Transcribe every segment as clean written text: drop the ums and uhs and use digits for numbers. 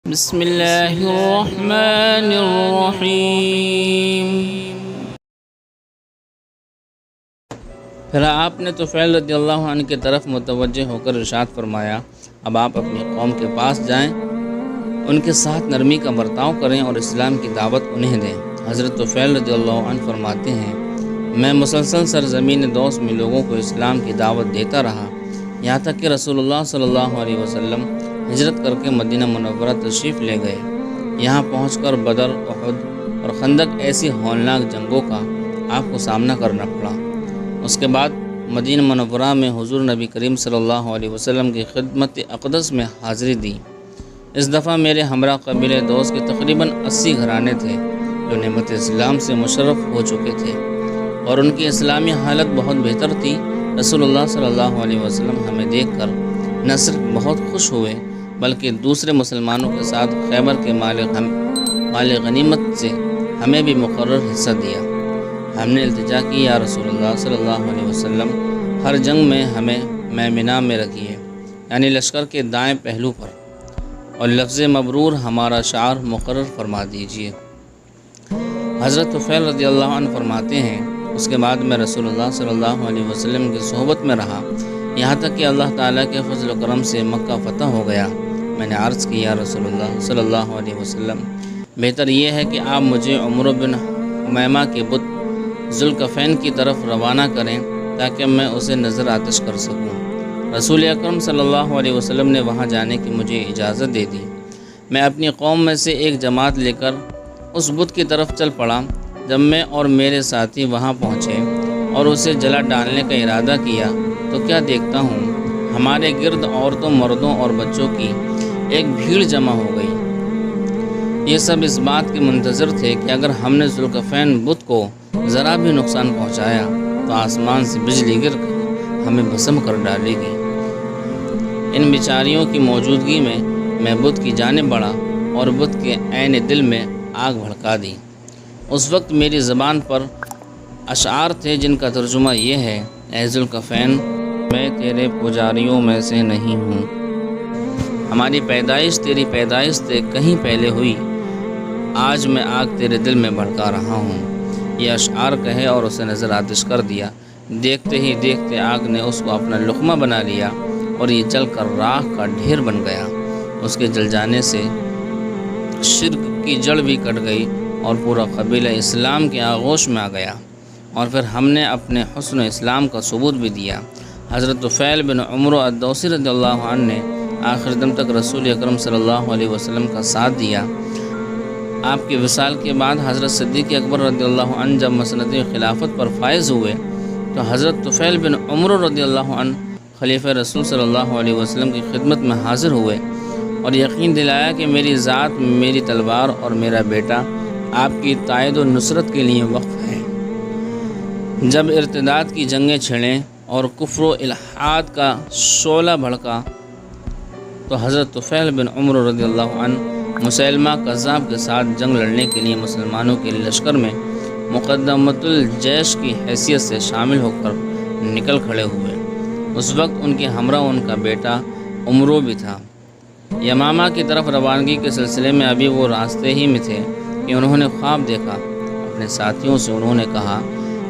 بسم اللہ الرحمن الرحیم۔ پھر آپ نے طفیل رضی اللہ عنہ کی طرف متوجہ ہو کر ارشاد فرمایا، اب آپ اپنی قوم کے پاس جائیں، ان کے ساتھ نرمی کا برتاؤ کریں اور اسلام کی دعوت انہیں دیں۔ حضرت طفیل رضی اللہ عنہ فرماتے ہیں، میں مسلسل سرزمین دوس میں لوگوں کو اسلام کی دعوت دیتا رہا، یہاں تک کہ رسول اللہ صلی اللہ علیہ وسلم ہجرت کر کے مدینہ منورہ تشریف لے گئے۔ یہاں پہنچ کر بدر، احد اور خندق ایسی ہولناک جنگوں کا آپ کو سامنا کرنا پڑا۔ اس کے بعد مدینہ منورہ میں حضور نبی کریم صلی اللہ علیہ وسلم کی خدمت اقدس میں حاضری دی۔ اس دفعہ میرے ہمراہ قبیلہ دوس کے تقریباً 80 گھرانے تھے جو نعمت اسلام سے مشرف ہو چکے تھے اور ان کی اسلامی حالت بہت بہتر تھی۔ رسول اللہ صلی اللہ علیہ وسلم ہمیں دیکھ کر نہ صرف بہت خوش ہوئے بلکہ دوسرے مسلمانوں کے ساتھ خیبر کے مال غنیمت سے ہمیں بھی مقرر حصہ دیا۔ ہم نے التجا کی، یا رسول اللہ صلی اللہ علیہ وسلم، ہر جنگ میں ہمیں میمنہ میں رکھیے، یعنی لشکر کے دائیں پہلو پر، اور لفظ مبرور ہمارا شعار مقرر فرما دیجیے۔ حضرت طفیل رضی اللہ عنہ فرماتے ہیں، اس کے بعد میں رسول اللہ صلی اللہ علیہ وسلم کی صحبت میں رہا، یہاں تک کہ اللہ تعالیٰ کے فضل و کرم سے مکہ فتح ہو گیا۔ میں نے عرض کیا، رسول اللہ صلی اللہ علیہ وسلم، بہتر یہ ہے کہ آپ مجھے عمرو بن حمیمہ کے بت ذوالکفین کی طرف روانہ کریں تاکہ میں اسے نظر آتش کر سکوں۔ رسول اکرم صلی اللہ علیہ وسلم نے وہاں جانے کی مجھے اجازت دے دی۔ میں اپنی قوم میں سے ایک جماعت لے کر اس بت کی طرف چل پڑا۔ جب میں اور میرے ساتھی وہاں پہنچے اور اسے جلا ڈالنے کا ارادہ کیا تو کیا دیکھتا ہوں، ہمارے گرد عورتوں، مردوں اور بچوں کی ایک بھیڑ جمع ہو گئی۔ یہ سب اس بات کے منتظر تھے کہ اگر ہم نے ذوالکفین بت کو ذرا بھی نقصان پہنچایا تو آسمان سے بجلی گر کر ہمیں بھسم کر ڈالے گی۔ ان بیچاریوں کی موجودگی میں میں بت کی جانب بڑھا اور بت کے عین دل میں آگ بھڑکا دی۔ اس وقت میری زبان پر اشعار تھے جن کا ترجمہ یہ ہے، اے ذوالکفین، میں تیرے پجاریوں میں سے نہیں ہوں، ہماری پیدائش تیری پیدائش سے کہیں پہلے ہوئی، آج میں آگ تیرے دل میں بھڑکا رہا ہوں۔ یہ اشعار کہے اور اسے نظر آتش کر دیا۔ دیکھتے ہی دیکھتے آگ نے اس کو اپنا لقمہ بنا لیا اور یہ جل کر راکھ کا ڈھیر بن گیا۔ اس کے جل جانے سے شرک کی جڑ بھی کٹ گئی اور پورا قبیلہ اسلام کے آغوش میں آ گیا، اور پھر ہم نے اپنے حسن اسلام کا ثبوت بھی دیا۔ حضرت طفیل بن عمرو الدوسی رضی اللہ عنہ نے آخر دم تک رسول اکرم صلی اللہ علیہ وسلم کا ساتھ دیا۔ آپ کے وصال کے بعد حضرت صدیق اکبر رضی اللہ عنہ جب مسند خلافت پر فائز ہوئے تو حضرت طفیل بن عمرو رضی اللہ عنہ خلیفہ رسول صلی اللہ علیہ وسلم کی خدمت میں حاضر ہوئے اور یقین دلایا کہ میری ذات، میری تلوار اور میرا بیٹا آپ کی تائید و نصرت کے لیے وقف ہے۔ جب ارتداد کی جنگیں چھڑیں اور کفر و الحاد کا شعلہ بھڑکا تو حضرت طفیل بن عمرو رضی اللہ عنہ مسیلمہ کذاب کے ساتھ جنگ لڑنے کے لیے مسلمانوں کے لشکر میں مقدمۃ الجیش کی حیثیت سے شامل ہو کر نکل کھڑے ہوئے۔ اس وقت ان کے ہمراہ ان کا بیٹا عمرو بھی تھا۔ یمامہ کی طرف روانگی کے سلسلے میں ابھی وہ راستے ہی میں تھے کہ انہوں نے خواب دیکھا۔ اپنے ساتھیوں سے انہوں نے کہا،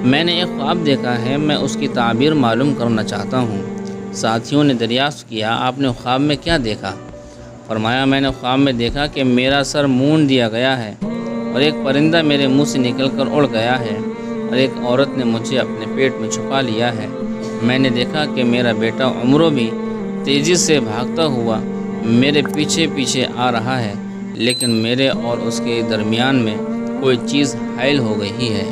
میں نے ایک خواب دیکھا ہے، میں اس کی تعبیر معلوم کرنا چاہتا ہوں۔ ساتھیوں نے دریافت کیا، آپ نے خواب میں کیا دیکھا؟ فرمایا، میں نے خواب میں دیکھا کہ میرا سر مونڈ دیا گیا ہے اور ایک پرندہ میرے منہ سے نکل کر اڑ گیا ہے اور ایک عورت نے مجھے اپنے پیٹ میں چھپا لیا ہے۔ میں نے دیکھا کہ میرا بیٹا عمرو بھی تیزی سے بھاگتا ہوا میرے پیچھے پیچھے آ رہا ہے، لیکن میرے اور اس کے درمیان میں کوئی چیز حائل ہو گئی ہے۔